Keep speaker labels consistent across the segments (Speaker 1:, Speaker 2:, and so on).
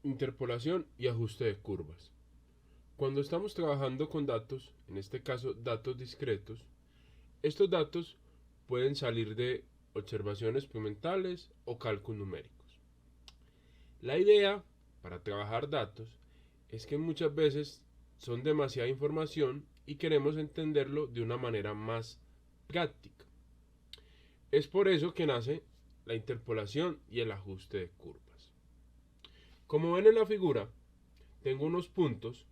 Speaker 1: Interpolación y ajuste de curvas. Cuando estamos trabajando con datos, en este caso datos discretos, estos datos pueden salir de observaciones experimentales o cálculos numéricos. La idea para trabajar datos es que muchas veces son demasiada información y queremos entenderlo de una manera más práctica. Es por eso que nace la interpolación y el ajuste de curvas. Como ven en la figura, tengo unos puntos,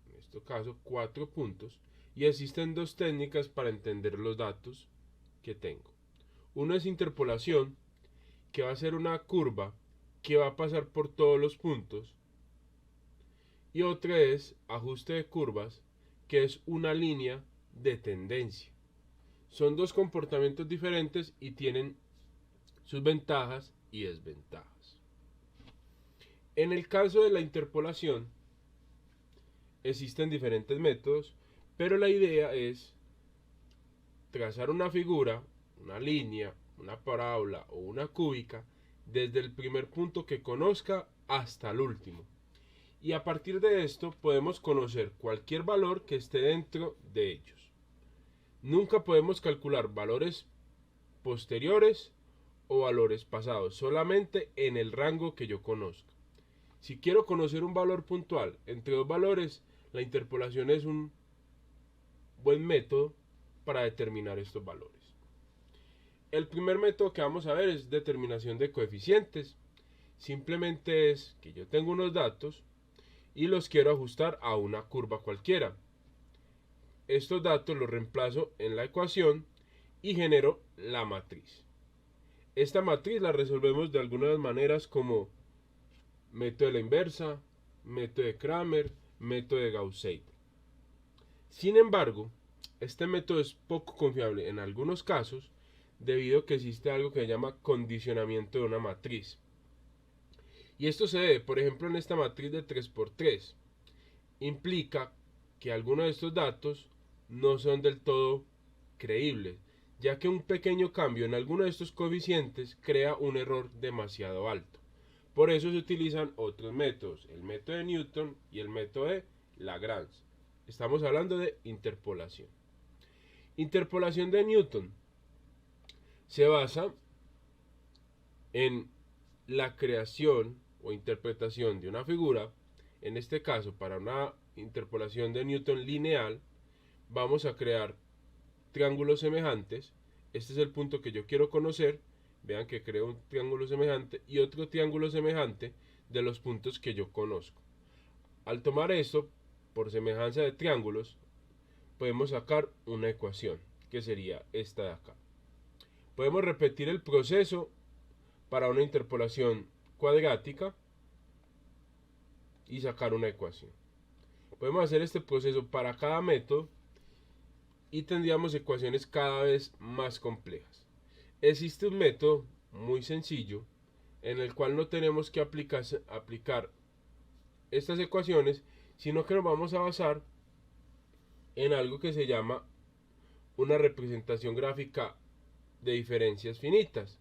Speaker 1: en este caso 4 puntos, y existen dos técnicas para entender los datos que tengo. Uno es interpolación, que va a ser una curva que va a pasar por todos los puntos, y otra es ajuste de curvas, que es una línea de tendencia. Son dos comportamientos diferentes y tienen sus ventajas y desventajas. En el caso de la interpolación, existen diferentes métodos, pero la idea es trazar una figura, una línea, una parábola o una cúbica desde el primer punto que conozca hasta el último. Y a partir de esto podemos conocer cualquier valor que esté dentro de ellos. Nunca podemos calcular valores posteriores o valores pasados, solamente en el rango que yo conozca. Si quiero conocer un valor puntual entre dos valores, la interpolación es un buen método para determinar estos valores. El primer método que vamos a ver es determinación de coeficientes. Simplemente es que yo tengo unos datos y los quiero ajustar a una curva cualquiera. Estos datos los reemplazo en la ecuación y genero la matriz. Esta matriz la resolvemos de algunas maneras como método de la inversa, método de Kramer, método de Gauss-Seidel. Sin embargo, este método es poco confiable en algunos casos debido a que existe algo que se llama condicionamiento de una matriz. Y esto se debe, por ejemplo, en esta matriz de 3×3. Implica que algunos de estos datos no son del todo creíbles, ya que un pequeño cambio en alguno de estos coeficientes crea un error demasiado alto. Por eso se utilizan otros métodos, el método de Newton y el método de Lagrange. Estamos hablando de interpolación. Interpolación de Newton se basa en la creación o interpretación de una figura. En este caso, para una interpolación de Newton lineal, vamos a crear triángulos semejantes. Este es el punto que yo quiero conocer. Vean que creo un triángulo semejante y otro triángulo semejante de los puntos que yo conozco. Al tomar esto por semejanza de triángulos, podemos sacar una ecuación, que sería esta de acá. Podemos repetir el proceso para una interpolación cuadrática y sacar una ecuación. Podemos hacer este proceso para cada método y tendríamos ecuaciones cada vez más complejas. Existe un método muy sencillo en el cual no tenemos que aplicar estas ecuaciones, sino que nos vamos a basar en algo que se llama una representación gráfica de diferencias finitas.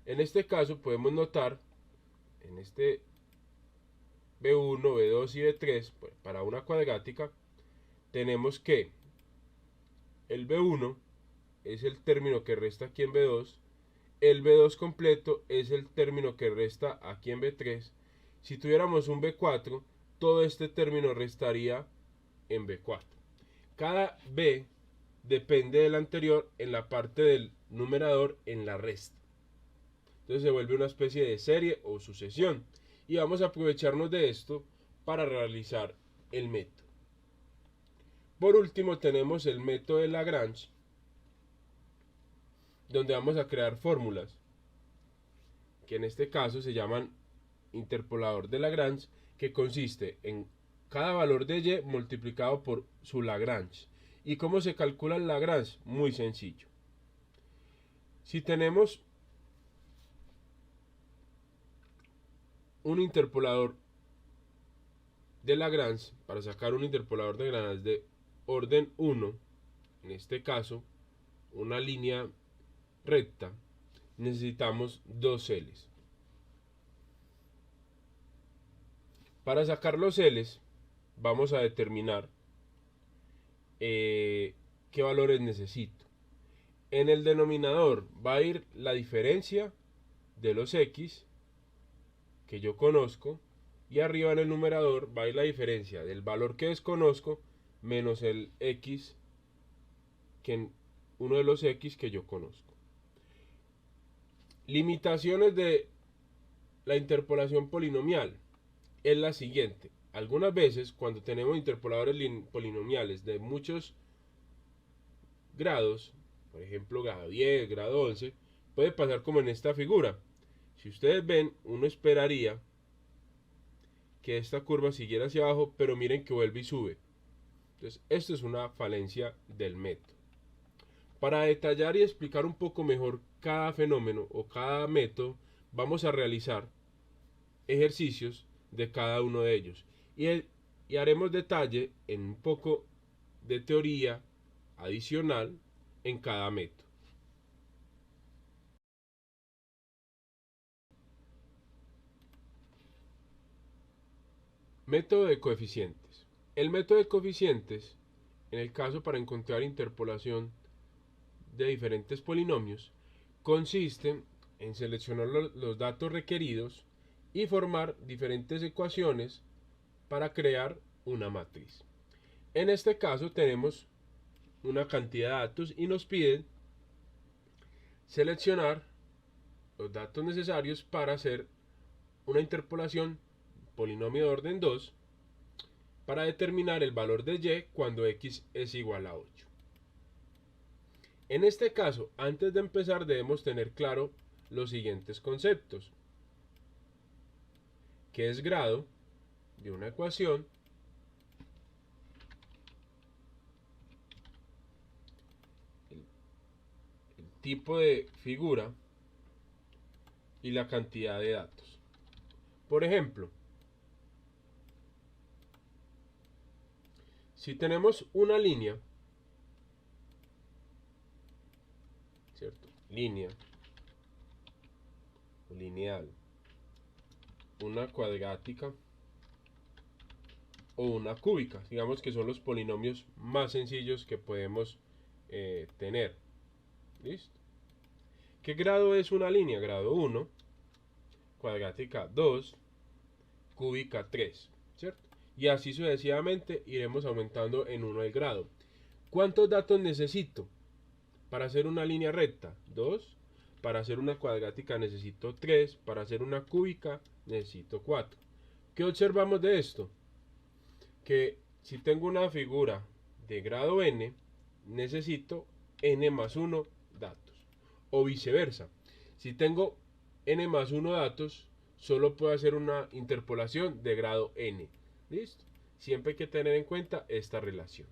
Speaker 1: En este caso podemos notar en este B1, B2 y B3, pues, para una cuadrática, tenemos que el B1 es el término que resta aquí en B2, el B2 completo es el término que resta aquí en B3. Si tuviéramos un B4, todo este término restaría en B4. Cada B depende del anterior en la parte del numerador en la resta. Entonces se vuelve una especie de serie o sucesión. Y vamos a aprovecharnos de esto para realizar el método. Por último tenemos el método de Lagrange, donde vamos a crear fórmulas, que en este caso se llaman interpolador de Lagrange, que consiste en cada valor de y multiplicado por su Lagrange. ¿Y cómo se calcula el Lagrange? Muy sencillo. Si tenemos un interpolador de Lagrange, para sacar un interpolador de Lagrange de orden 1, en este caso una línea recta, necesitamos dos L's. Para sacar los L's vamos a determinar qué valores necesito. En el denominador va a ir la diferencia de los X que yo conozco, y arriba en el numerador va a ir la diferencia del valor que desconozco menos el X, uno de los X que yo conozco. Limitaciones de la interpolación polinomial es la siguiente. Algunas veces cuando tenemos interpoladores polinomiales de muchos grados, por ejemplo grado 10, grado 11, puede pasar como en esta figura. Si ustedes ven, uno esperaría que esta curva siguiera hacia abajo, pero miren que vuelve y sube. Entonces, esto es una falencia del método. Para detallar y explicar un poco mejor cada fenómeno o cada método, vamos a realizar ejercicios de cada uno de ellos. Y haremos detalle en un poco de teoría adicional en cada método. Método de coeficientes. El método de coeficientes, en el caso para encontrar interpolación de diferentes polinomios, consiste en seleccionar los datos requeridos y formar diferentes ecuaciones para crear una matriz. En este caso tenemos una cantidad de datos y nos piden seleccionar los datos necesarios para hacer una interpolación polinomio de orden 2 para determinar el valor de y cuando x es igual a 8. En este caso, antes de empezar debemos tener claro los siguientes conceptos, que es grado de una ecuación, el tipo de figura y la cantidad de datos. Por ejemplo, si tenemos una línea, ¿cierto? Línea o lineal, una cuadrática o una cúbica, digamos que son los polinomios más sencillos que podemos tener. ¿Listo? ¿Qué grado es una línea? Grado 1, cuadrática 2, cúbica 3, ¿cierto? Y así sucesivamente iremos aumentando en 1 el grado. ¿Cuántos datos necesito para hacer una línea recta? 2. Para hacer una cuadrática necesito 3. Para hacer una cúbica necesito 4. ¿Qué observamos de esto? Que si tengo una figura de grado n, necesito n más 1 datos. O viceversa. Si tengo n más 1 datos, solo puedo hacer una interpolación de grado n. ¿Listo? Siempre hay que tener en cuenta esta relación.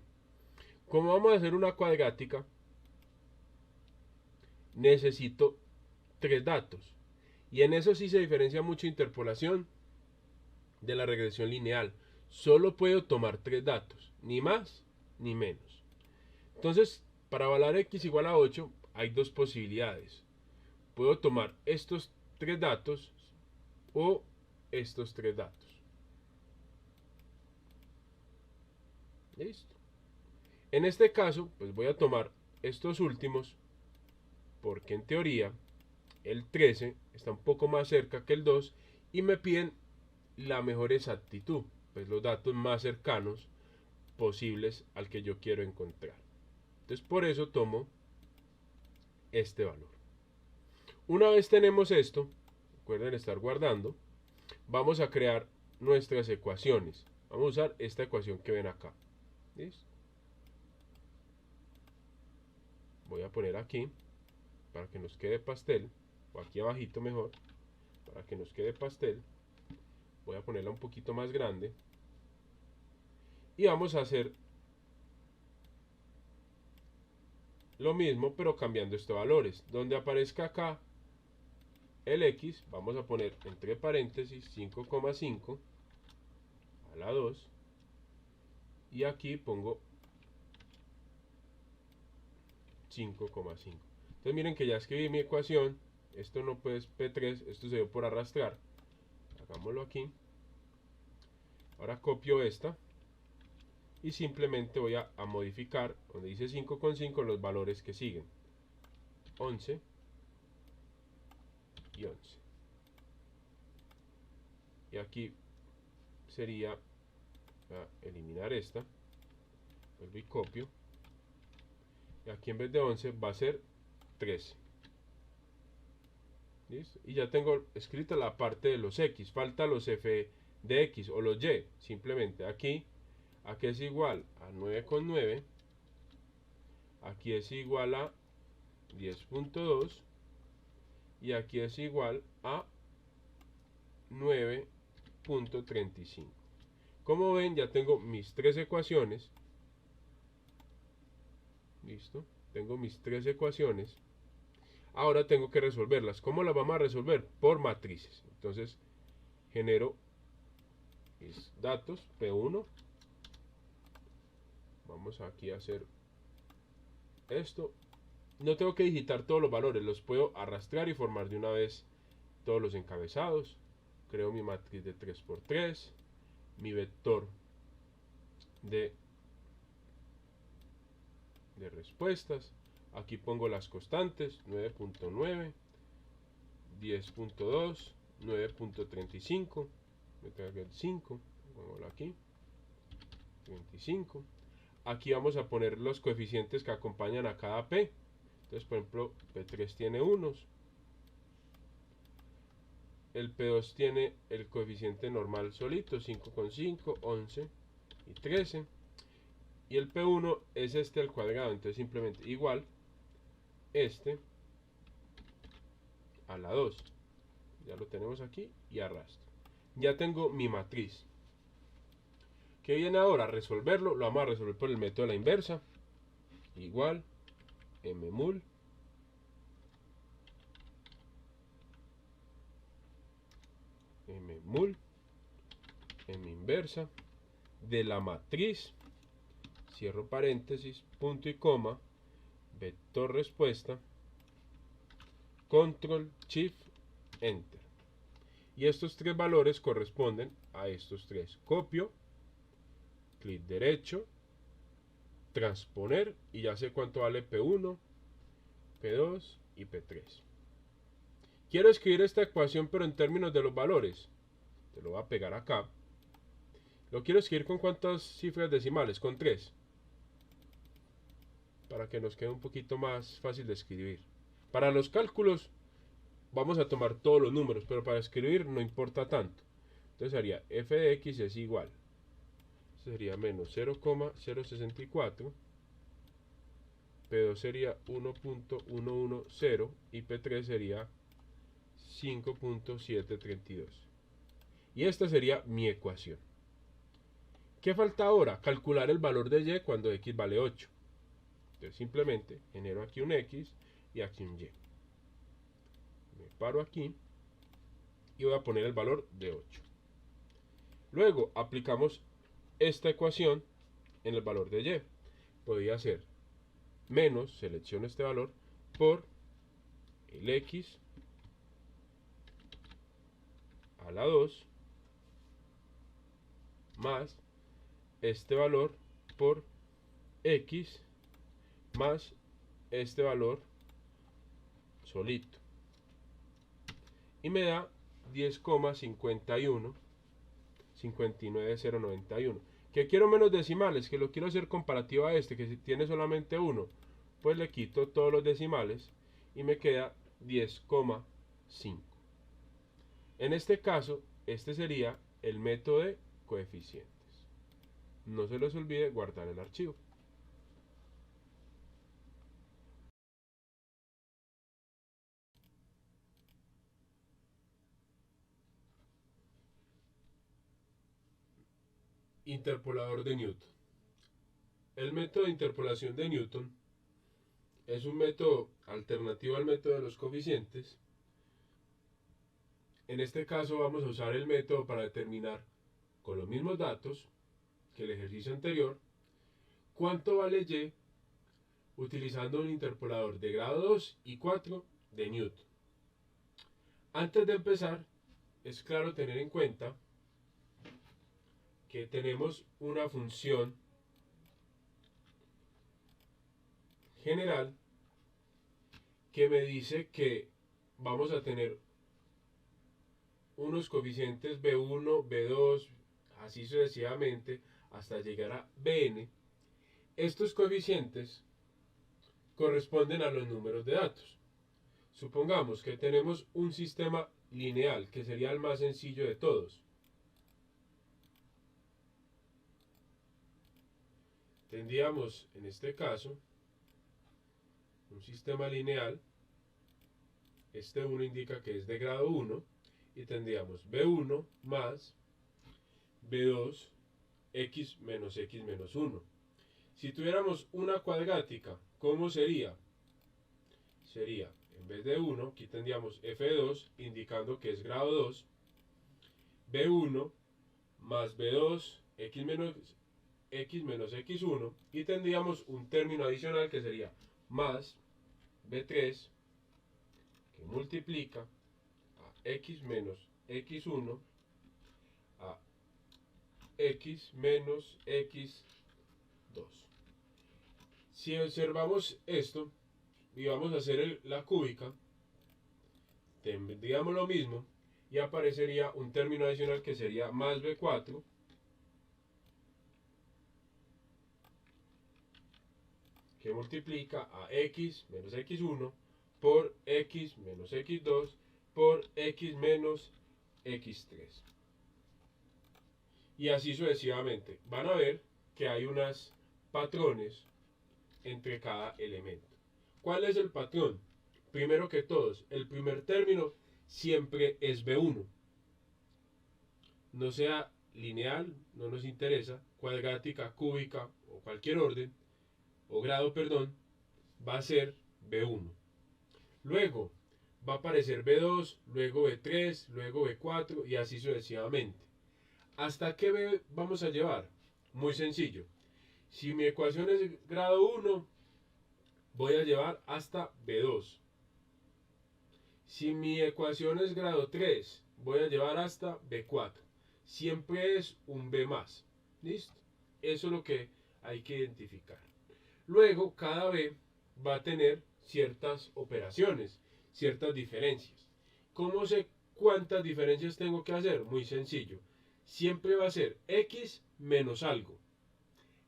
Speaker 1: Como vamos a hacer una cuadrática, necesito 3 datos. Y en eso sí se diferencia mucho interpolación de la regresión lineal. Solo puedo tomar 3 datos, ni más ni menos. Entonces, para evaluar x igual a 8, hay dos posibilidades. Puedo tomar estos 3 datos o estos 3 datos. ¿Listo? En este caso, pues voy a tomar estos últimos porque en teoría el 13 está un poco más cerca que el 2 y me piden la mejor exactitud, pues los datos más cercanos posibles al que yo quiero encontrar. Entonces por eso tomo este valor. Una vez tenemos esto, recuerden estar guardando, vamos a crear nuestras ecuaciones. Vamos a usar esta ecuación que ven acá. ¿Listo? Voy a poner aquí para que nos quede pastel, o aquí abajito mejor, para que nos quede pastel. Voy a ponerla un poquito más grande y vamos a hacer lo mismo pero cambiando estos valores. Donde aparezca acá el x, vamos a poner entre paréntesis 5,5 a la 2 y aquí pongo 5,5. Entonces miren que ya escribí mi ecuación. Esto no puede P3, esto se dio por arrastrar. Hagámoslo aquí. Ahora copio esta y simplemente voy a modificar donde dice 5,5 los valores que siguen: 11 y 11. Y aquí sería, voy a eliminar esta, vuelvo y copio, y aquí en vez de 11 va a ser 13. ¿Listo? Y ya tengo escrita la parte de los X, falta los F de X o los Y. Simplemente aquí es igual a 9,9, aquí es igual a 10,2 y aquí es igual a 9,35. Como ven, ya tengo mis tres ecuaciones. Listo, tengo mis tres ecuaciones. Ahora tengo que resolverlas. ¿Cómo las vamos a resolver? Por matrices. Entonces genero mis datos P1. Vamos aquí a hacer esto. No tengo que digitar todos los valores, los puedo arrastrar y formar de una vez todos los encabezados. Creo mi matriz de 3×3, mi vector de respuestas. Aquí pongo las constantes: 9,9, 10,2, 9,35. Me traigo el 5, pongo aquí, 35. Aquí vamos a poner los coeficientes que acompañan a cada P. Entonces, por ejemplo, P3 tiene unos, el P2 tiene el coeficiente normal solito, 5,5, 11 y 13. Y el P1 es este al cuadrado, entonces simplemente igual este a la 2. Ya lo tenemos aquí y arrastro. Ya tengo mi matriz. ¿Qué viene ahora? Resolverlo. Lo vamos a resolver por el método de la inversa. Igual mmul m inversa de la matriz, cierro paréntesis, punto y coma, vector respuesta, control shift enter. Y estos tres valores corresponden a estos tres. Copio, clic derecho, transponer, y ya sé cuánto vale P1, P2 y P3. Quiero escribir esta ecuación pero en términos de los valores. Te lo voy a pegar acá. Lo quiero escribir con cuántas cifras decimales, con 3, para que nos quede un poquito más fácil de escribir. Para los cálculos vamos a tomar todos los números, pero para escribir no importa tanto. Entonces haría f de x es igual, sería menos 0,064, P2 sería 1,110 y P3 sería 5,732. Y esta sería mi ecuación. ¿Qué falta ahora? Calcular el valor de y cuando x vale 8. Entonces simplemente genero aquí un x y aquí un y. Me paro aquí y voy a poner el valor de 8. Luego aplicamos esta ecuación en el valor de y. Podría ser menos, selecciono este valor, por el x a la 2 más este valor por x más este valor solito. Y me da 10,51, 59,091. Que quiero menos decimales, que lo quiero hacer comparativo a este, que tiene solamente 1. Pues le quito todos los decimales y me queda 10,5. En este caso, este sería el método de coeficientes. No se les olvide guardar el archivo. Interpolador de Newton. El método de interpolación de Newton es un método alternativo al método de los coeficientes. En este caso vamos a usar el método para determinar, con los mismos datos que el ejercicio anterior, cuánto vale y utilizando un interpolador de grado 2 y 4 de Newton. Antes de empezar, es claro tener en cuenta que tenemos una función general que me dice que vamos a tener unos coeficientes B1, B2, así sucesivamente, hasta llegar a Bn. Estos coeficientes corresponden a los números de datos. Supongamos que tenemos un sistema lineal, que sería el más sencillo de todos. Tendríamos, en este caso, un sistema lineal. Este 1 indica que es de grado 1. Y tendríamos B1 más B2 x menos x menos 1. Si tuviéramos una cuadrática, ¿cómo sería? Sería, en vez de 1, aquí tendríamos F2, indicando que es grado 2, B1 más B2 x menos x1, y tendríamos un término adicional que sería más B3, que multiplica a x menos x1 a x menos x2. Si observamos esto y vamos a hacer la cúbica, tendríamos lo mismo y aparecería un término adicional que sería más b4 que multiplica a x menos x1 por x menos x2 por x menos x3. Y así sucesivamente. Van a ver que hay unos patrones entre cada elemento. ¿Cuál es el patrón? Primero que todos, el primer término siempre es B1. No sea lineal, no nos interesa, cuadrática, cúbica o cualquier orden, o grado, perdón, va a ser B1. Luego va a aparecer B2, luego B3, luego B4 y así sucesivamente. ¿Hasta qué B vamos a llevar? Muy sencillo. Si mi ecuación es grado 1, voy a llevar hasta B2. Si mi ecuación es grado 3, voy a llevar hasta B4. Siempre es un B más. ¿Listo? Eso es lo que hay que identificar. Luego, cada B va a tener ciertas operaciones, ciertas diferencias. ¿Cómo sé cuántas diferencias tengo que hacer? Muy sencillo. Siempre va a ser X menos algo.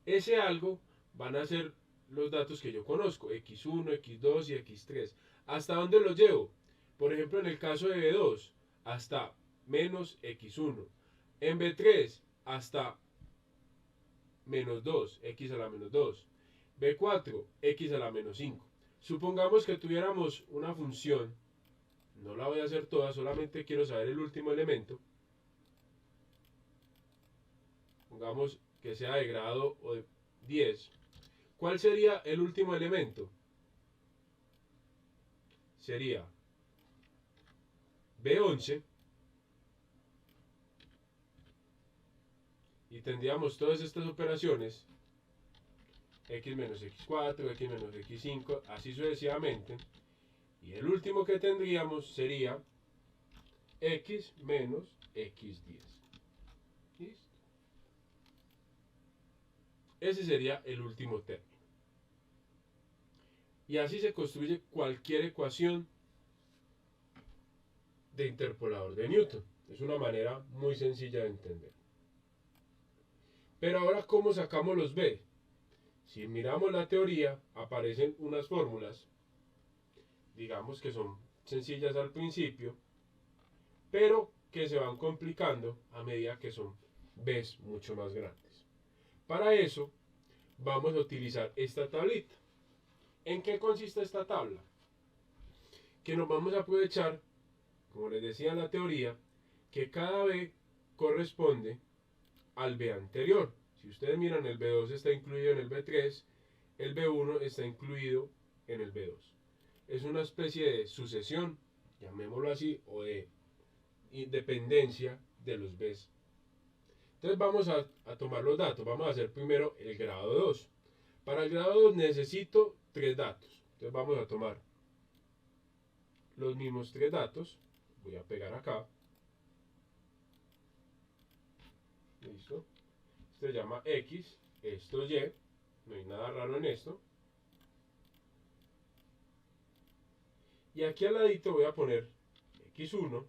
Speaker 1: Ese algo van a ser los datos que yo conozco, X1, X2 y X3. ¿Hasta dónde los llevo? Por ejemplo, en el caso de B2, hasta menos X1. En B3, hasta menos 2, X a la menos 2. B4, X a la menos 5. Supongamos que tuviéramos una función, no la voy a hacer toda, solamente quiero saber el último elemento. Pongamos que sea de grado o de 10. ¿Cuál sería el último elemento? Sería B11 y tendríamos todas estas operaciones x menos x4, x menos x5, así sucesivamente, y el último que tendríamos sería x menos x10. ¿Listo? Ese sería el último término. Y así se construye cualquier ecuación de interpolador de Newton. Es una manera muy sencilla de entender. Pero ahora, ¿cómo sacamos los B? Si miramos la teoría, aparecen unas fórmulas, digamos que son sencillas al principio, pero que se van complicando a medida que son B's mucho más grandes. Para eso, vamos a utilizar esta tablita. ¿En qué consiste esta tabla? Que nos vamos a aprovechar, como les decía en la teoría, que cada B corresponde al B anterior. Si ustedes miran, el B2 está incluido en el B3, el B1 está incluido en el B2. Es una especie de sucesión, llamémoslo así, o de independencia de los B's. Entonces vamos a tomar los datos. Vamos a hacer primero el grado 2. Para el grado 2 necesito 3 datos. Entonces vamos a tomar los mismos 3 datos. Voy a pegar acá. Listo. se llama X, esto Y, no hay nada raro en esto. Y aquí al ladito voy a poner X1,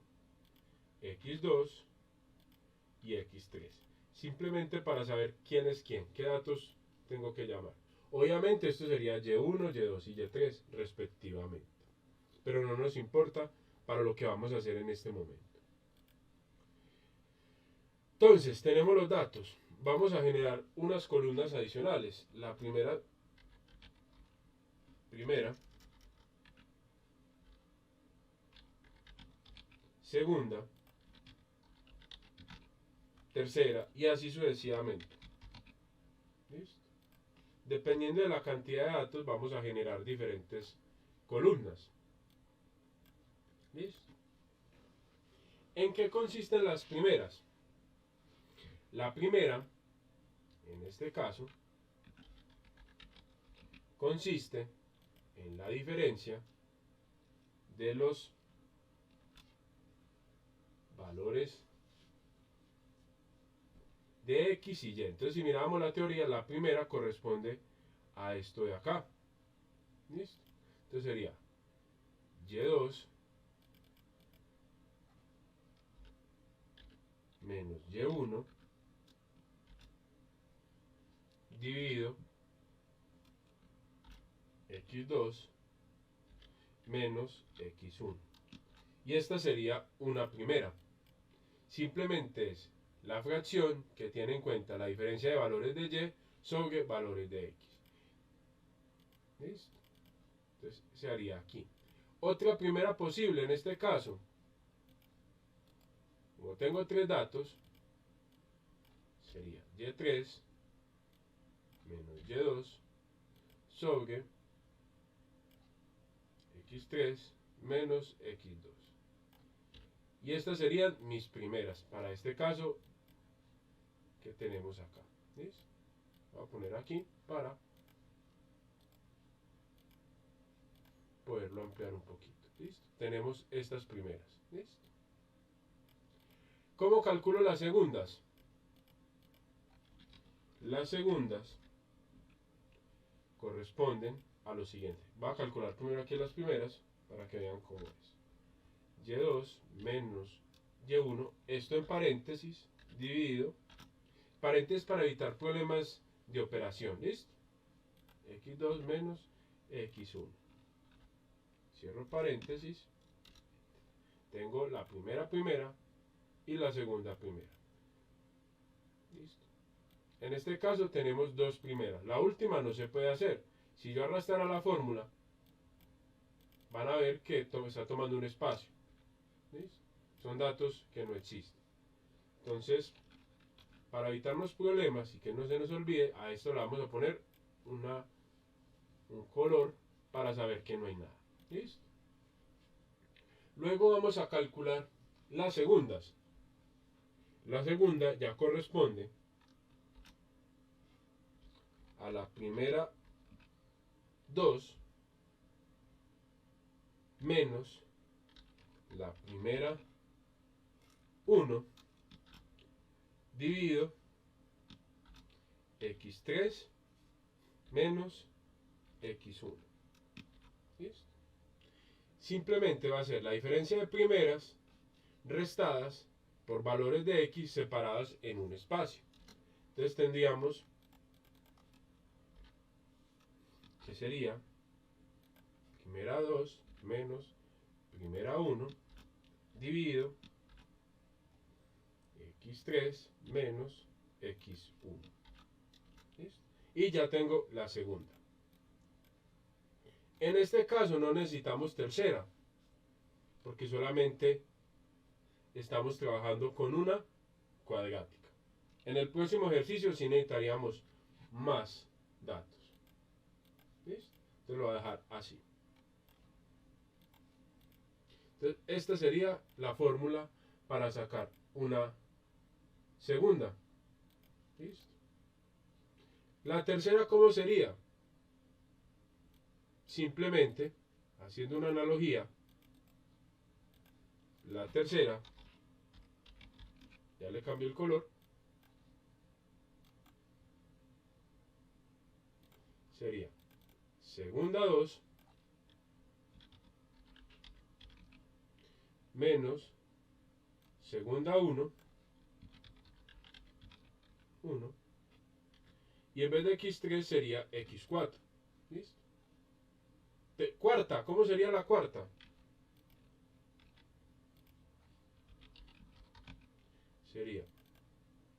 Speaker 1: X2 y X3. Simplemente para saber quién es quién, qué datos tengo que llamar. Obviamente esto sería Y1, Y2 y Y3 respectivamente. Pero no nos importa para lo que vamos a hacer en este momento. Entonces, tenemos los datos. Vamos a generar unas columnas adicionales. La primera, segunda, tercera y así sucesivamente. ¿Listo? Dependiendo de la cantidad de datos vamos a generar diferentes columnas. ¿Listo? ¿En qué consisten las primeras? La primera, en este caso, consiste en la diferencia de los valores de X y Y. Entonces, si miramos la teoría, la primera corresponde a esto de acá. ¿Listo? Entonces sería Y2 menos Y1 dividido X2 menos X1. Y esta sería una primera. Simplemente es la fracción que tiene en cuenta la diferencia de valores de Y sobre valores de X. ¿Listo? Entonces se haría aquí. Otra primera posible en este caso, como tengo tres datos, sería Y3 menos Y2 sobre X3 menos X2. Y estas serían mis primeras para este caso que tenemos acá. ¿Listo? Voy a poner aquí para poderlo ampliar un poquito. ¿Listo? Tenemos estas primeras. ¿Listo? ¿Cómo calculo las segundas? Las segundas corresponden a lo siguiente. Voy a calcular primero aquí las primeras para que vean cómo es. Y2 menos Y1, esto en paréntesis, dividido. Paréntesis para evitar problemas de operación. ¿Listo? X2 menos X1. Cierro paréntesis. Tengo la primera y la segunda primera. ¿Listo? En este caso tenemos dos primeras. La última no se puede hacer. Si yo arrastrara la fórmula, van a ver que está tomando un espacio. ¿Listo? Son datos que no existen. Entonces, para evitarnos problemas y que no se nos olvide, a esto le vamos a poner un color para saber que no hay nada. ¿Listo? Luego vamos a calcular las segundas. La segunda ya corresponde a la primera 2 menos la primera 1 dividido X3 menos X1. ¿Listo? Simplemente va a ser la diferencia de primeras restadas por valores de X separados en un espacio. Entonces tendríamos que sería primera 2 menos primera 1 dividido X3 menos X1. ¿Listo? Y ya tengo la segunda. En este caso no necesitamos tercera, porque solamente estamos trabajando con una cuadrática. En el próximo ejercicio sí necesitaríamos más datos. ¿Listo? Entonces lo voy a dejar así. Entonces esta sería la fórmula para sacar una segunda. ¿Listo? La tercera, ¿cómo sería? Simplemente, haciendo una analogía, la tercera, ya le cambió el color, sería segunda 2 menos segunda 1, 1. Y en vez de x3 sería x4. ¿Listo? Cuarta, ¿cómo sería la cuarta? Sería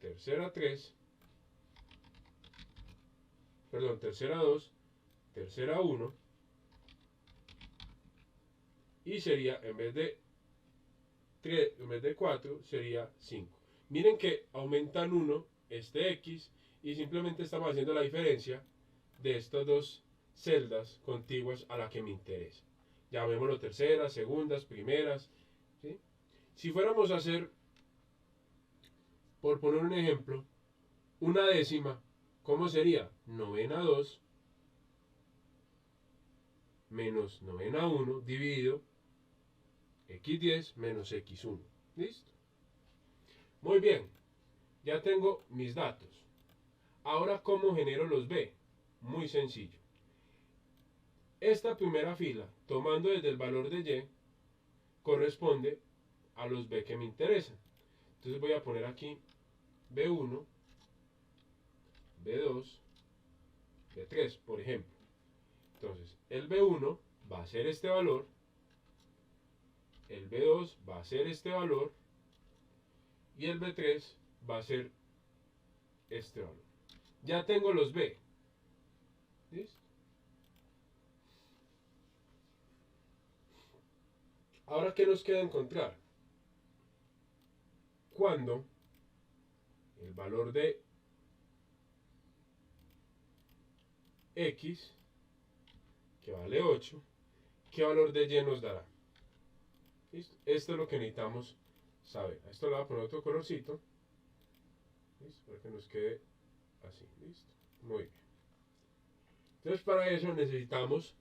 Speaker 1: tercera 3, perdón, tercera 2, tercera 1, y sería, en vez de 3, en vez de 4, sería 5. Miren que aumentan 1 este x y simplemente estamos haciendo la diferencia de estas dos celdas contiguas a la que me interesa. Llamémoslo terceras, segundas, primeras. ¿Sí? Si fuéramos a hacer, por poner un ejemplo, una décima, ¿cómo sería? Novena 2 menos novena 1 dividido x10 menos x1. ¿Listo? Muy bien, ya tengo mis datos. Ahora, ¿cómo genero los b? Muy sencillo. Esta primera fila, tomando desde el valor de y, corresponde a los b que me interesan. Entonces voy a poner aquí b1, b2, b3, por ejemplo. Entonces, el b1 va a ser este valor, el b2 va a ser este valor, y el b3 va a ser este valor. Ya tengo los b. ¿Listo? Ahora, ¿qué nos queda encontrar? Cuando el valor de x, que vale 8, ¿qué valor de y nos dará? ¿Listo? Esto es lo que necesitamos saber. A esto le voy a poner otro colorcito. ¿Listo? Para que nos quede así. ¿Listo? Muy bien. Entonces, para eso necesitamos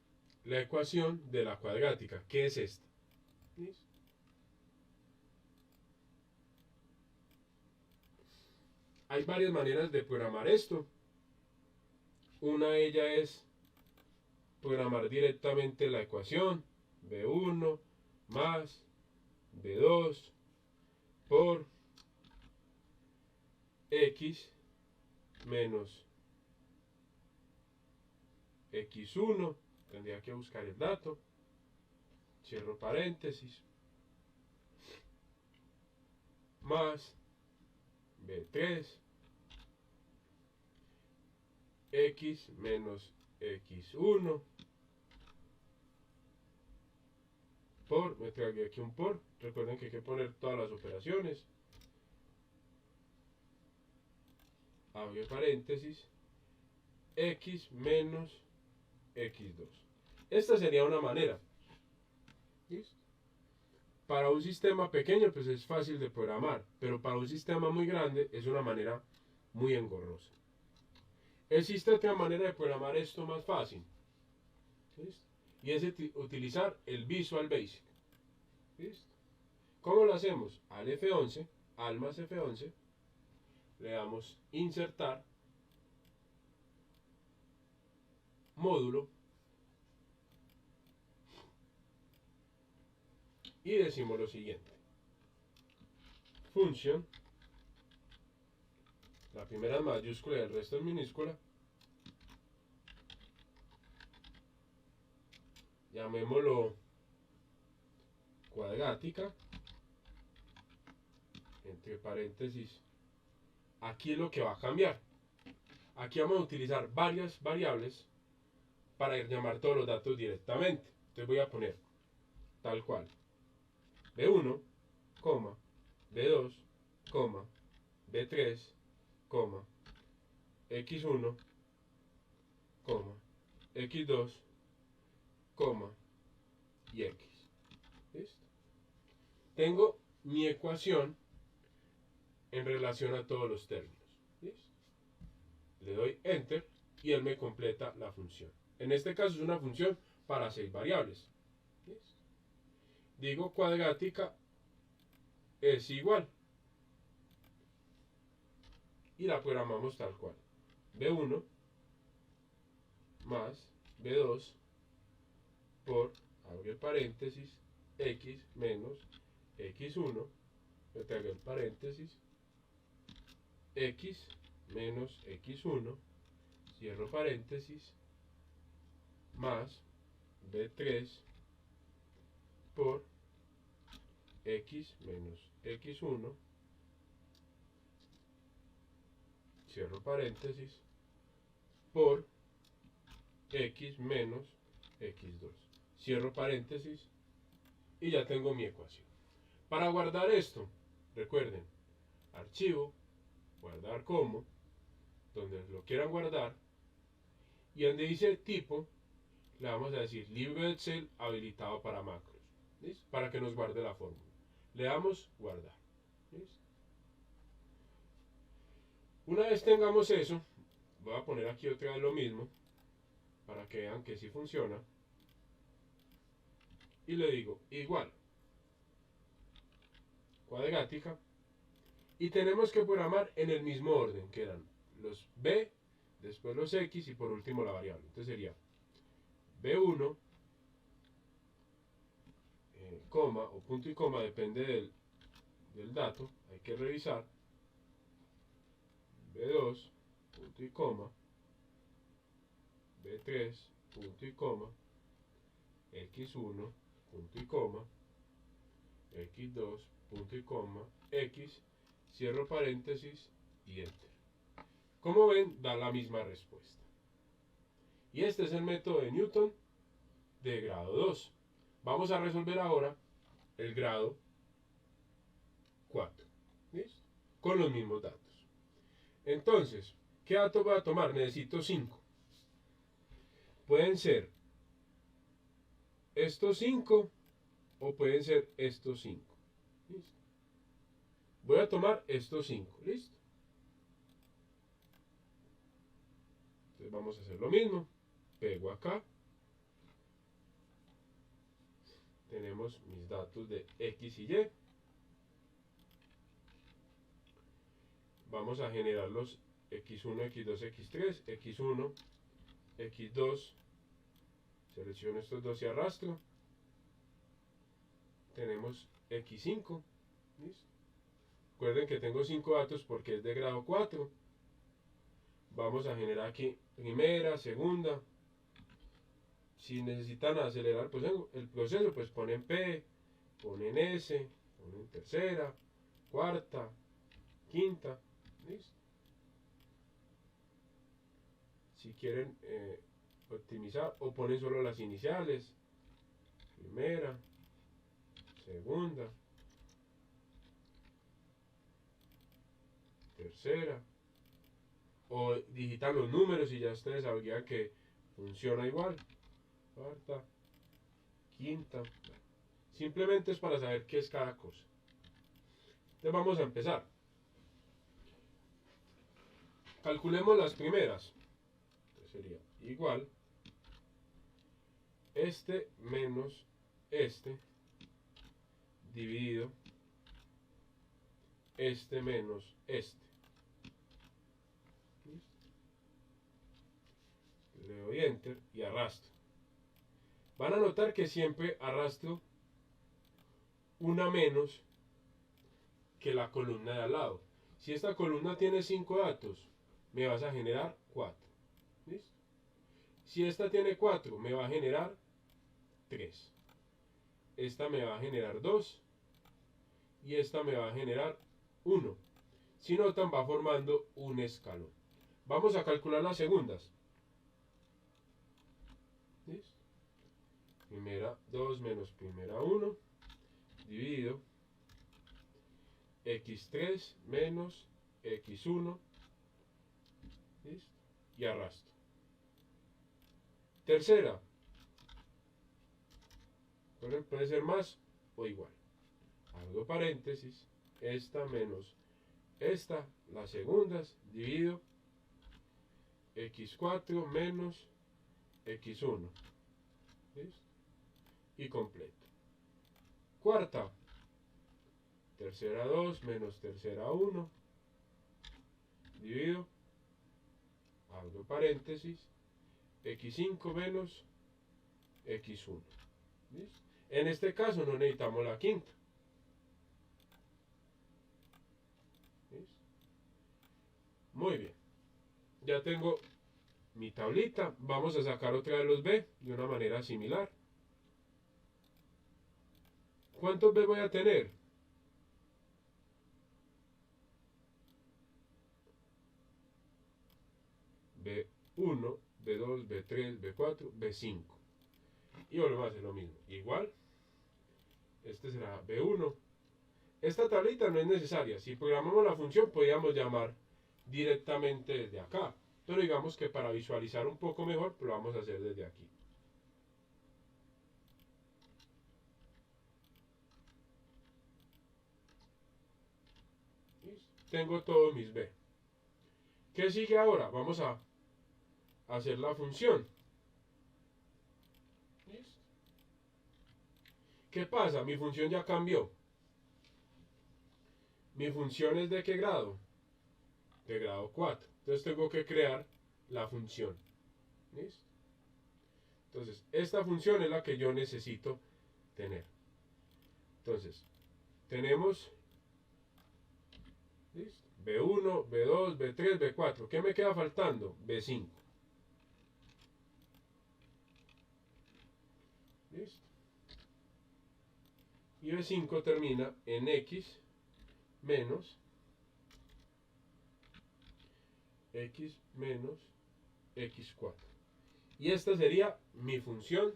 Speaker 1: la ecuación de la cuadrática, que es esta. ¿Listo? Hay varias maneras de programar esto. Una de ellas es programar directamente la ecuación b1 más b2 por x menos x1. Tendría que buscar el dato. Cierro paréntesis. Más b3 x menos x1 por, me tragué aquí un por, recuerden que hay que poner todas las operaciones, abre paréntesis, x menos x2. Esta sería una manera. ¿Listo? Para un sistema pequeño pues es fácil de programar, pero para un sistema muy grande es una manera muy engorrosa. Existe otra manera de programar esto más fácil. ¿Listo? Y es utilizar el Visual Basic. ¿Listo? ¿Cómo lo hacemos? Al F11, al más F11, le damos insertar, módulo, y decimos lo siguiente. Función, la primera es mayúscula y el resto es minúscula. Llamémoslo cuadrática, entre paréntesis. Aquí es lo que va a cambiar. Aquí vamos a utilizar varias variables para llamar todos los datos directamente. Entonces voy a poner tal cual. B1, B2, B3, X1, X2, y X. ¿Listo? Tengo mi ecuación en relación a todos los términos. ¿Listo? Le doy Enter y él me completa la función. En este caso es una función para 6 variables. ¿Listo? Digo cuadrática es igual. Y la programamos tal cual. B1 más B2 por, abro el paréntesis, X menos X1, traigo el paréntesis, X menos X1, cierro paréntesis, más B3 por X menos X1, cierro paréntesis, por X menos X2. Cierro paréntesis y ya tengo mi ecuación. Para guardar esto, recuerden, archivo, guardar como, donde lo quieran guardar, y donde dice tipo, le vamos a decir libro de Excel habilitado para macros, ¿listo? Para que nos guarde la fórmula. Le damos guardar, ¿listo? Una vez tengamos eso, voy a poner aquí otra vez lo mismo, para que vean que sí funciona. Y le digo igual, cuadrática, y tenemos que programar en el mismo orden, que eran los B, después los X y por último la variable. Entonces sería B1, coma o punto y coma, depende del dato, hay que revisar. B2, punto y coma, B3, punto y coma, X1, punto y coma, X2, punto y coma, X, cierro paréntesis y enter. Como ven, da la misma respuesta. Y este es el método de Newton de grado 2. Vamos a resolver ahora el grado 4. ¿Listo? Con los mismos datos. Entonces, ¿qué datos voy a tomar? Necesito 5. Pueden ser estos 5 o pueden ser estos 5. ¿Listo? Voy a tomar estos 5. ¿Listo? Entonces vamos a hacer lo mismo. Pego acá. Tenemos mis datos de X y Y. Vamos a generar los X1, X2, X3, X1, X2. Selecciono estos dos y arrastro. Tenemos X5. ¿Listo? Recuerden que tengo 5 datos porque es de grado 4. Vamos a generar aquí primera, segunda. Si necesitan acelerar el proceso, pues ponen P, ponen S, ponen tercera, cuarta, quinta. ¿Listo? Si quieren optimizar o ponen solo las iniciales. Primera, segunda, tercera. O digitan los números y ya ustedes sabrían que funciona igual. Cuarta, quinta. Simplemente es para saber qué es cada cosa. Entonces vamos a empezar. Calculemos las primeras. Entonces sería igual este menos este dividido este menos este. ¿Listo? Le doy enter y arrastro. Van a notar que siempre arrastro una menos que la columna de al lado. Si esta columna tiene 5 datos, me vas a generar 4. ¿Listo? Si esta tiene 4, me va a generar 3. Esta me va a generar 2. Y esta me va a generar 1. Si notan, va formando un escalón. Vamos a calcular las segundas. ¿Listo? Primera 2 menos primera 1 dividido X3 menos X1. ¿Listo? Y arrastro. Tercera. Puede ser más o igual. Abro paréntesis. Esta menos esta, las segundas, dividido X4 menos X1. ¿Listo? Y completo. Cuarta. Tercera 2 menos tercera 1. Dividido. Abro paréntesis. x5 menos x1. ¿Listo? En este caso no necesitamos la quinta. ¿Listo? Muy bien. Ya tengo mi tablita. Vamos a sacar otra de los b de una manera similar. ¿Cuántos b voy a tener? B1, B2, B3, B4, B5. Y volvemos a hacer lo mismo. Igual, este será B1. Esta tablita no es necesaria. Si programamos la función, podríamos llamar directamente desde acá. Pero digamos que para visualizar un poco mejor, lo vamos a hacer desde aquí. ¿Listo? Tengo todos mis B. ¿Qué sigue ahora? Vamos a hacer la función. ¿Listo? ¿Qué pasa? Mi función ya cambió. Mi función es ¿de qué grado? De grado 4. Entonces tengo que crear la función. ¿Listo? Entonces, esta función es la que yo necesito tener. Entonces, tenemos ¿listo? B1, B2, B3, B4. ¿Qué me queda faltando? B5. ¿Listo? Y B5 termina en X menos X4. Y esta sería mi función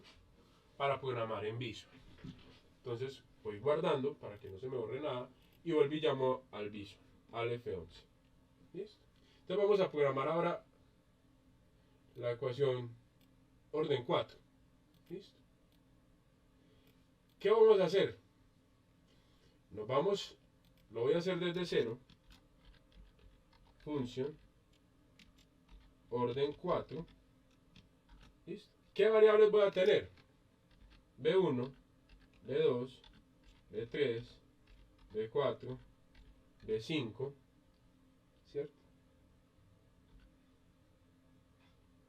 Speaker 1: para programar en Visual. Entonces voy guardando para que no se me borre nada y vuelvo y llamo al Visual, al F11. ¿Listo? Entonces vamos a programar ahora la ecuación orden 4. ¿Listo? ¿Qué vamos a hacer? Lo voy a hacer desde cero. Función orden 4. ¿Listo? ¿Qué variables voy a tener? B1, B2, B3, B4, B5, ¿cierto?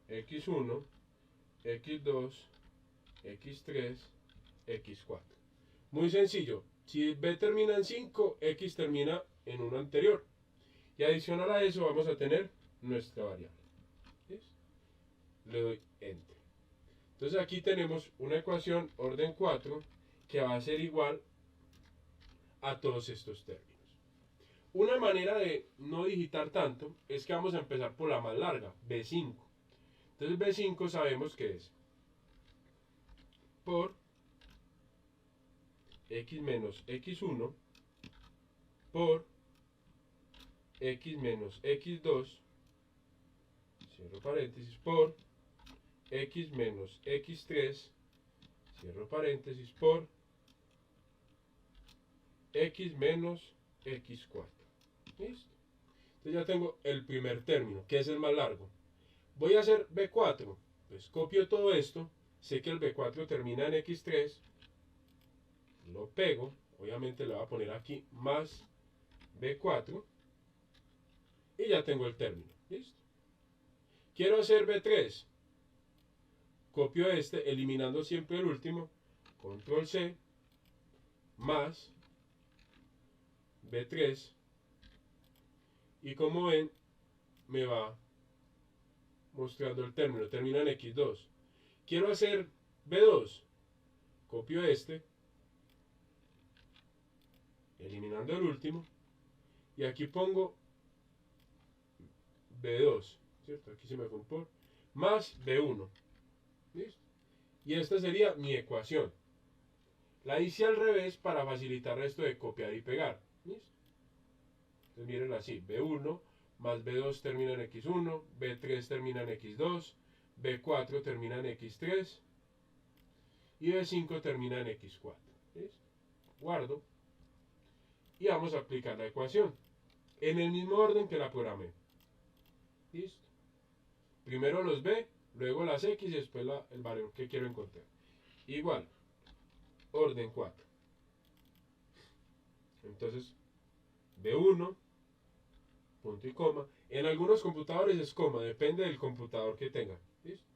Speaker 1: X1, X2, X3, X4. Muy sencillo. Si B termina en 5, X termina en uno anterior. Y adicional a eso vamos a tener nuestra variable. ¿Listo? Le doy Enter. Entonces aquí tenemos una ecuación orden 4 que va a ser igual a todos estos términos. Una manera de no digitar tanto es que vamos a empezar por la más larga, B5. Entonces B5 sabemos que es por X menos X1 por X menos X2, cierro paréntesis, por X menos X3, cierro paréntesis, por X menos X4. ¿Listo? Entonces ya tengo el primer término, que es el más largo. Voy a hacer B4. Pues copio todo esto. Sé que el B4 termina en X3. Lo pego. Obviamente le voy a poner aquí más B4. Y ya tengo el término. ¿Listo? Quiero hacer B3. Copio este, eliminando siempre el último. Control C. Más B3. Y como ven, me va mostrando el término. Termina en X2. Quiero hacer B2. Copio este. Eliminando el último. Y aquí pongo B2. ¿Cierto? Aquí se me fue un por. Más B1. ¿Listo? Y esta sería mi ecuación. La hice al revés para facilitar esto de copiar y pegar. ¿Listo? Entonces miren así. B1 más B2 termina en X1. B3 termina en X2. B4 termina en X3. Y B5 termina en X4. ¿Listo? Guardo. Y vamos a aplicar la ecuación. En el mismo orden que la programé. ¿Listo? Primero los B, luego las X y después el valor que quiero encontrar. Igual. Orden 4. Entonces, B1, punto y coma. En algunos computadores es coma, depende del computador que tengan. ¿Listo?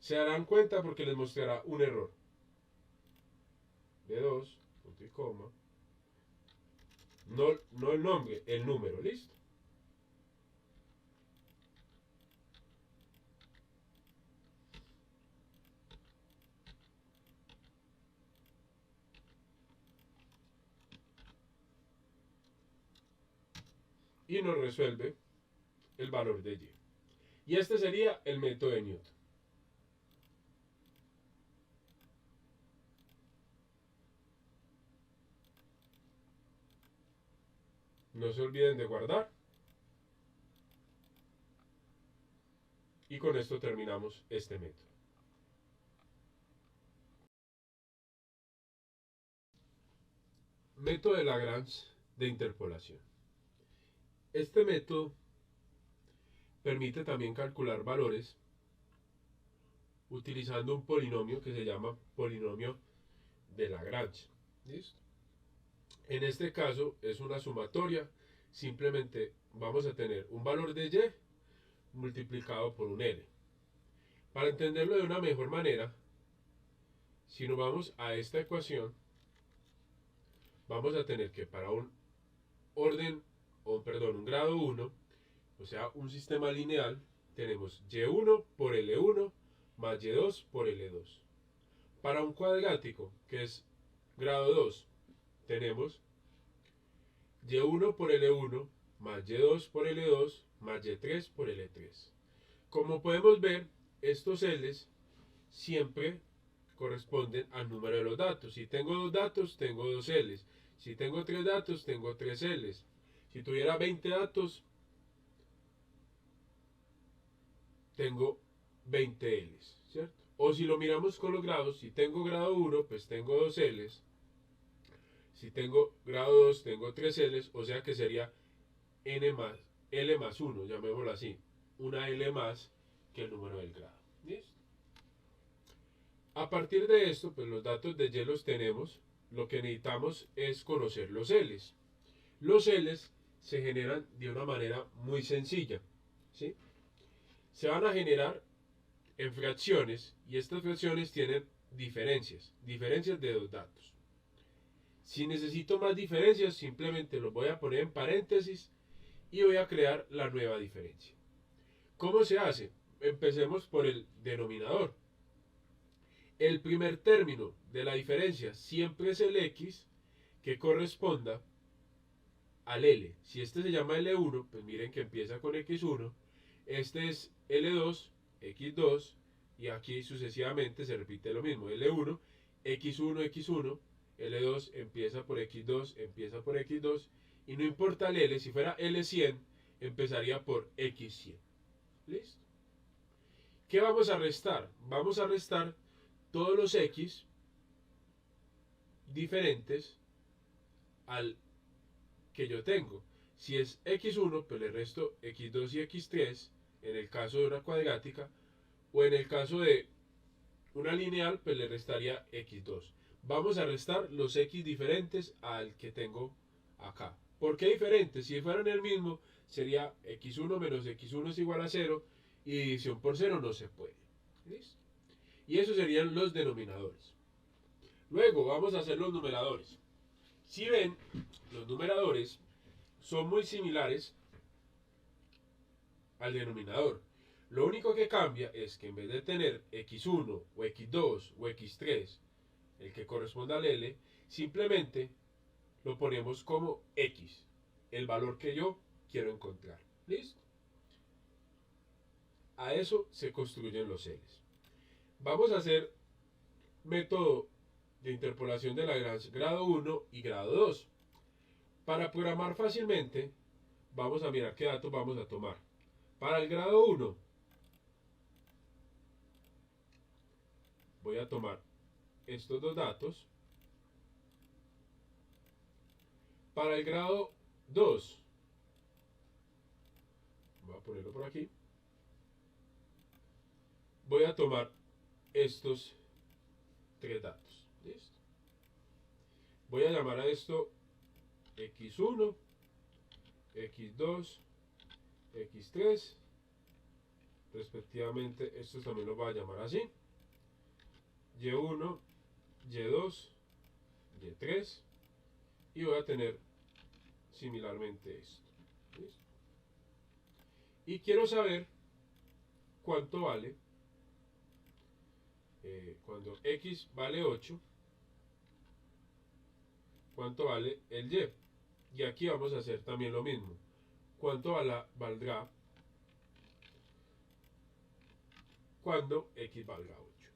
Speaker 1: Se darán cuenta porque les mostrará un error. B2, punto y coma. No el nombre, el número, ¿listo? Y nos resuelve el valor de y. Y este sería el método de Newton. No se olviden de guardar. Y con esto terminamos este método. Método de Lagrange de interpolación. Este método permite también calcular valores utilizando un polinomio que se llama polinomio de Lagrange. ¿Listo? En este caso es una sumatoria. Simplemente vamos a tener un valor de y multiplicado por un L. Para entenderlo de una mejor manera, si nos vamos a esta ecuación, vamos a tener que para un un grado 1, o sea, un sistema lineal, tenemos y1 por L1 más y2 por L2. Para un cuadrático, que es grado 2, tenemos y1 por L1 más y2 por L2 más y3 por L3. Como podemos ver, estos L's siempre corresponden al número de los datos. Si tengo dos datos, tengo dos L's. Si tengo tres datos, tengo tres L's. Si tuviera 20 datos, tengo 20 L's, ¿cierto? O si lo miramos con los grados, si tengo grado 1, pues tengo dos L's. Si tengo grado 2, tengo tres L's, o sea que sería L más 1, llamémoslo así. Una L más que el número del grado. ¿Listo? A partir de esto, pues los datos de Y los tenemos. Lo que necesitamos es conocer los L's. Los L's se generan de una manera muy sencilla, ¿sí? Se van a generar en fracciones y estas fracciones tienen diferencias de dos datos. Si necesito más diferencias, simplemente los voy a poner en paréntesis y voy a crear la nueva diferencia. ¿Cómo se hace? Empecemos por el denominador. El primer término de la diferencia siempre es el x que corresponda al L. Si este se llama L1, pues miren que empieza con x1. Este es L2, x2, y aquí sucesivamente se repite lo mismo. L1, x1, x1, L2 empieza por x2, empieza por x2, y no importa el L, si fuera L100, empezaría por x100. ¿Listo? ¿Qué vamos a restar? Vamos a restar todos los x diferentes al que yo tengo. Si es x1, pues le resto x2 y x3 en el caso de una cuadrática, o en el caso de una lineal, pues le restaría x2. Vamos a restar los x diferentes al que tengo acá. ¿Por qué diferentes? Si fueran el mismo, sería x1 menos x1 es igual a 0, y división por 0 no se puede. ¿Listo? Y esos serían los denominadores. Luego vamos a hacer los numeradores. Si ven, los numeradores son muy similares al denominador. Lo único que cambia es que en vez de tener x1 o x2 o x3, el que corresponda al L, simplemente lo ponemos como x, el valor que yo quiero encontrar. ¿Listo? A eso se construyen los L's. Vamos a hacer método de interpolación de Lagrange grado 1 y grado 2. Para programar fácilmente, vamos a mirar qué datos vamos a tomar. Para el grado 1, voy a tomar estos dos datos. Para el grado 2, voy a ponerlo por aquí, voy a tomar estos tres datos. ¿Listo? Voy a llamar a esto x1, x2, x3 respectivamente, estos también los voy a llamar así, Y1, Y2, Y3, y voy a tener similarmente esto. ¿Listo? Y quiero saber cuánto vale cuando X vale 8, cuánto vale el Y. Y aquí vamos a hacer también lo mismo. ¿Cuánto valdrá cuando X valga 8?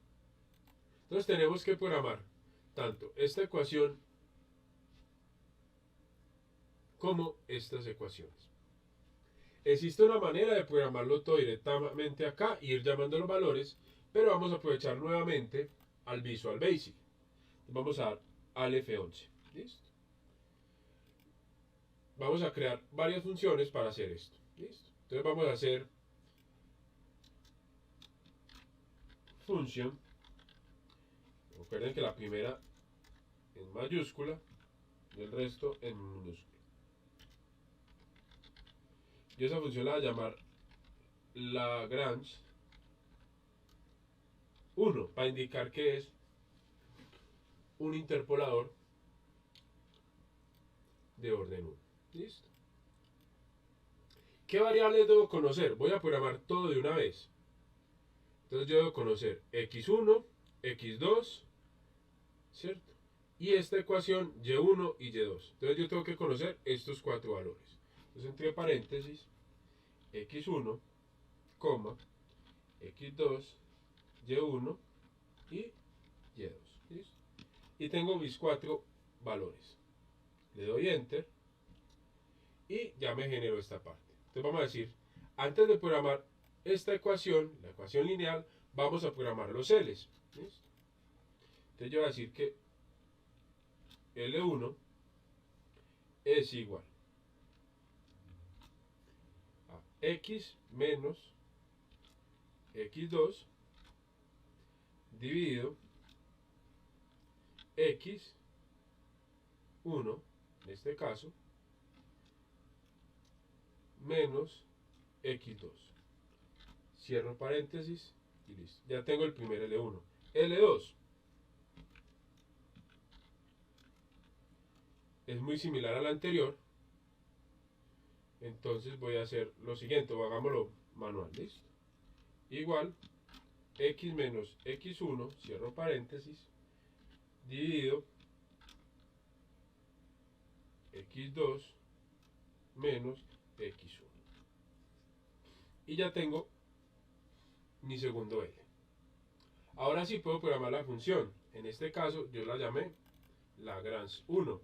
Speaker 1: Entonces tenemos que programar tanto esta ecuación como estas ecuaciones. Existe una manera de programarlo todo directamente acá e ir llamando los valores, pero vamos a aprovechar nuevamente al Visual Basic. Vamos a dar al F11. ¿Listo? Vamos a crear varias funciones para hacer esto. ¿Listo? Entonces vamos a hacer función. Recuerden que la primera en mayúscula y el resto en minúscula. Y esa función la voy a llamar Lagrange 1 para indicar que es un interpolador de orden 1. ¿Listo? ¿Qué variables debo conocer? Voy a programar todo de una vez. Entonces yo debo conocer x1, x2, ¿cierto? Y esta ecuación y1 y y2. Entonces yo tengo que conocer estos cuatro valores. Entonces entre paréntesis, x1, x2, y1 y y2. ¿Listo? Y tengo mis cuatro valores. Le doy enter y ya me generó esta parte. Entonces vamos a decir, antes de programar esta ecuación, la ecuación lineal, vamos a programar los L's. ¿Listo? Entonces yo voy a decir que L1 es igual a X menos X2 dividido X1, en este caso, menos X2. Cierro paréntesis y listo. Ya tengo el primer L1. L2 es muy similar al anterior. Entonces voy a hacer lo siguiente, o hagámoslo manual, ¿listo? Igual X menos X1, cierro paréntesis, dividido X2 menos X1. Y ya tengo mi segundo L. Ahora sí puedo programar la función. En este caso yo la llamé Lagrange 1.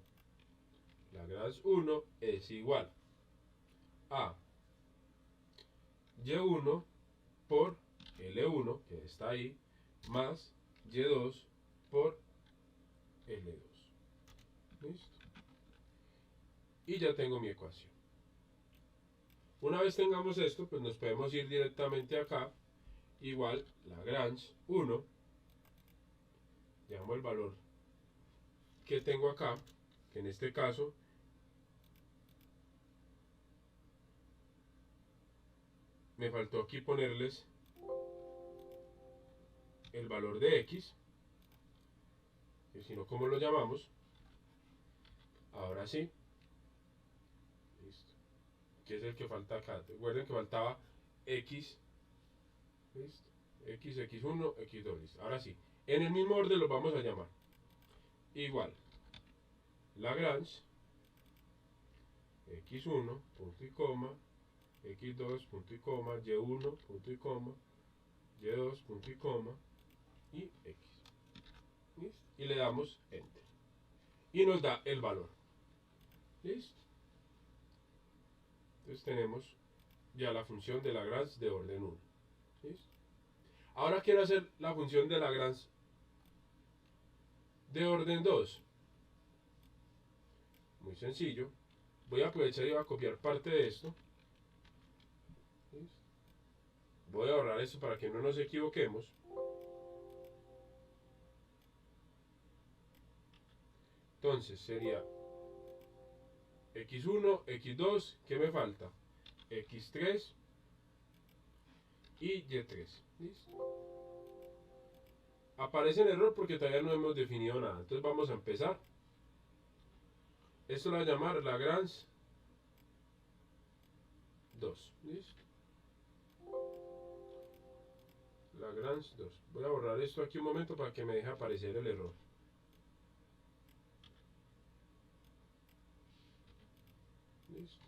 Speaker 1: Lagrange 1 es igual a Y1 por L1, que está ahí, más Y2 por L2. ¿Listo? Y ya tengo mi ecuación. Una vez tengamos esto, pues nos podemos ir directamente acá. Igual Lagrange 1. Llamo el valor que tengo acá, que en este caso me faltó aquí ponerles el valor de X, que si no, ¿cómo lo llamamos? Ahora sí. Listo. Que es el que falta acá. Recuerden que faltaba X. ¿Listo? X, X1, X2. ¿Listo? Ahora sí. En el mismo orden los vamos a llamar. Igual. Lagrange. X1, punto y coma. X2, punto y coma. Y1, punto y coma. Y2, punto y coma. Y X. ¿Listo? Y le damos Enter. Y nos da el valor. ¿Listo? Entonces tenemos ya la función de Lagrange de orden 1. ¿Listo? Ahora quiero hacer la función de Lagrange de orden 2. Muy sencillo. Voy a aprovechar y voy a copiar parte de esto. ¿Listo? Voy a borrar esto para que no nos equivoquemos. Entonces sería X1, X2, ¿qué me falta? X3 y Y3. ¿Listo? Aparece el error porque todavía no hemos definido nada. Entonces vamos a empezar. Esto lo voy a llamar Lagrange 2. ¿Listo? Lagrange 2. Voy a borrar esto aquí un momento para que me deje aparecer el error. ¿Listo?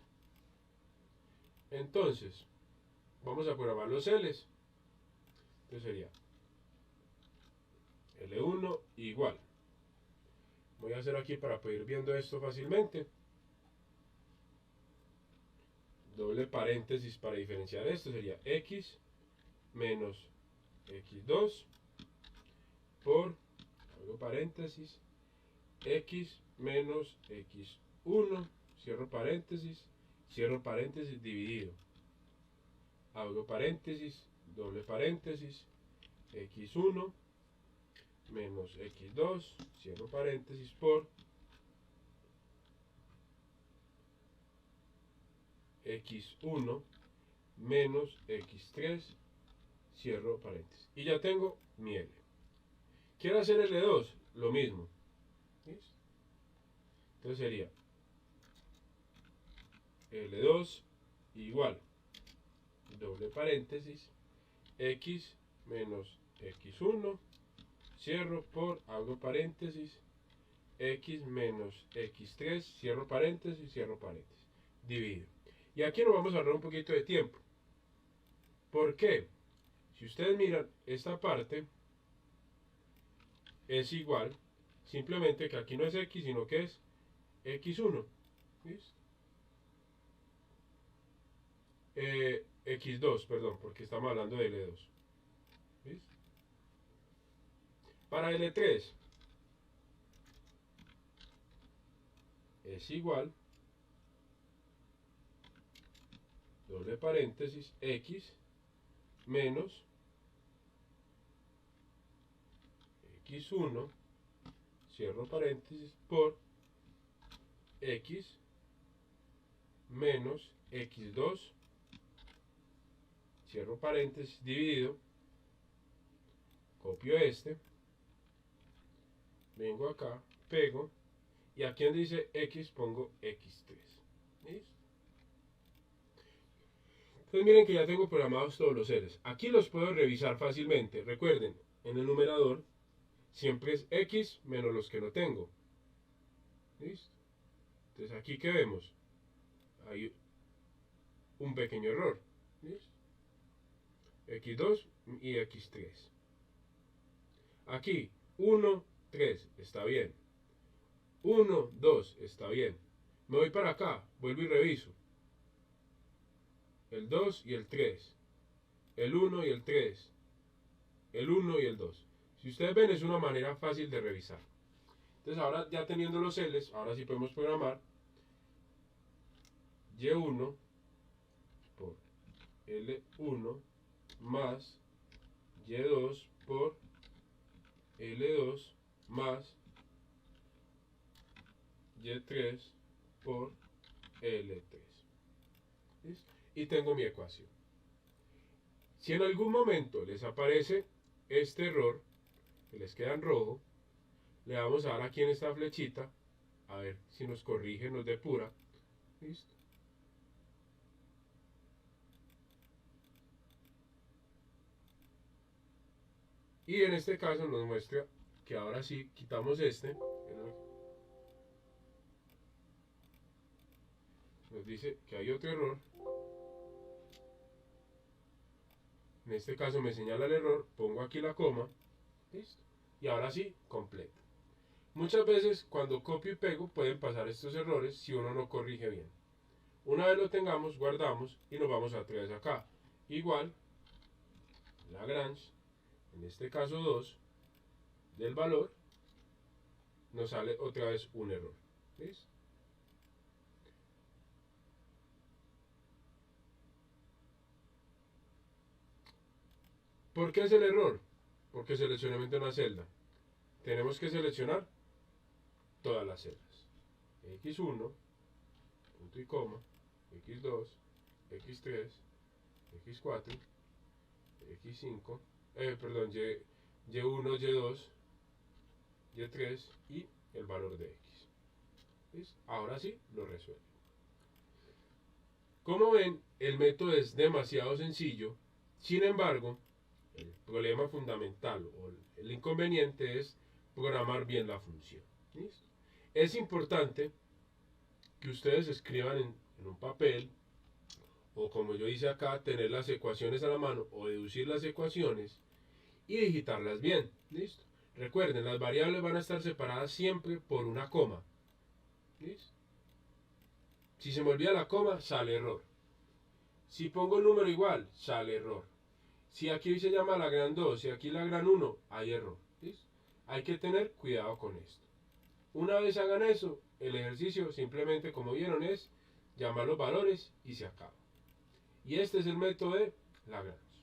Speaker 1: Entonces, vamos a programar los L's. Entonces sería L1 igual. Voy a hacer aquí para poder ir viendo esto fácilmente. Doble paréntesis para diferenciar esto sería X menos X2 por, abro paréntesis, X menos X1, cierro paréntesis, dividido. Abro paréntesis, doble paréntesis, X1 menos X2, cierro paréntesis, por X1 menos X3, cierro paréntesis. Y ya tengo mi L. Quiero hacer L2, lo mismo. ¿Listo? Entonces sería L2 igual, doble paréntesis, X menos X1, cierro por, abro paréntesis, X menos X3, cierro paréntesis, dividido. Y aquí nos vamos a ahorrar un poquito de tiempo. ¿Por qué? Si ustedes miran, esta parte es igual, simplemente que aquí no es X, sino que es X1. ¿Listo? X2, perdón, porque estamos hablando de L2. ¿Listo? Para L3 es igual, doble paréntesis, X menos X1, cierro paréntesis, por X menos X2, cierro paréntesis, dividido, copio este, vengo acá, pego, y aquí donde dice X pongo X3. ¿Listo? Entonces miren que ya tengo programados todos los L's. Aquí los puedo revisar fácilmente. Recuerden, en el numerador siempre es X menos los que no tengo. ¿Listo? Entonces aquí que vemos, hay un pequeño error. ¿Listo? X2 y X3. Aquí 1, 3 está bien. 1, 2 está bien. Me voy para acá, vuelvo y reviso. El 2 y el 3. El 1 y el 3. El 1 y el 2. Si ustedes ven, es una manera fácil de revisar. Entonces ahora ya teniendo los L's, ahora sí podemos programar Y1 por L1 más Y2 por L2 más Y3 por L3. ¿Listo? Y tengo mi ecuación. Si en algún momento les aparece este error, que les queda en rojo, le vamos a dar aquí en esta flechita, a ver si nos corrige, nos depura. ¿Listo? Y en este caso nos muestra que ahora sí quitamos este. Nos dice que hay otro error. En este caso me señala el error, pongo aquí la coma. ¿Listo? Y ahora sí, completo. Muchas veces cuando copio y pego pueden pasar estos errores si uno no corrige bien. Una vez lo tengamos, guardamos y nos vamos otra vez acá. Igual, Lagrange, en este caso 2, del valor, nos sale otra vez un error. ¿Listo? ¿Por qué es el error? Porque seleccionamos una celda. Tenemos que seleccionar todas las celdas. X1, punto y coma, X2, X3, X4, X5, perdón, Y1, Y2, Y3 y el valor de X. ¿Listo? Ahora sí lo resuelve. Como ven, el método es demasiado sencillo. Sin embargo, el problema fundamental o el inconveniente es programar bien la función. ¿Listo? Es importante que ustedes escriban en un papel, o como yo hice acá, tener las ecuaciones a la mano o deducir las ecuaciones y digitarlas bien. ¿Listo? Recuerden, las variables van a estar separadas siempre por una coma. ¿Listo? Si se me olvida la coma, sale error. Si pongo el número igual, sale error. Si aquí se llama la gran 2, si aquí la gran 1, hay error. ¿Listo? Hay que tener cuidado con esto. Una vez hagan eso, el ejercicio simplemente, como vieron, es llamar los valores y se acaba. Y este es el método de Lagrange.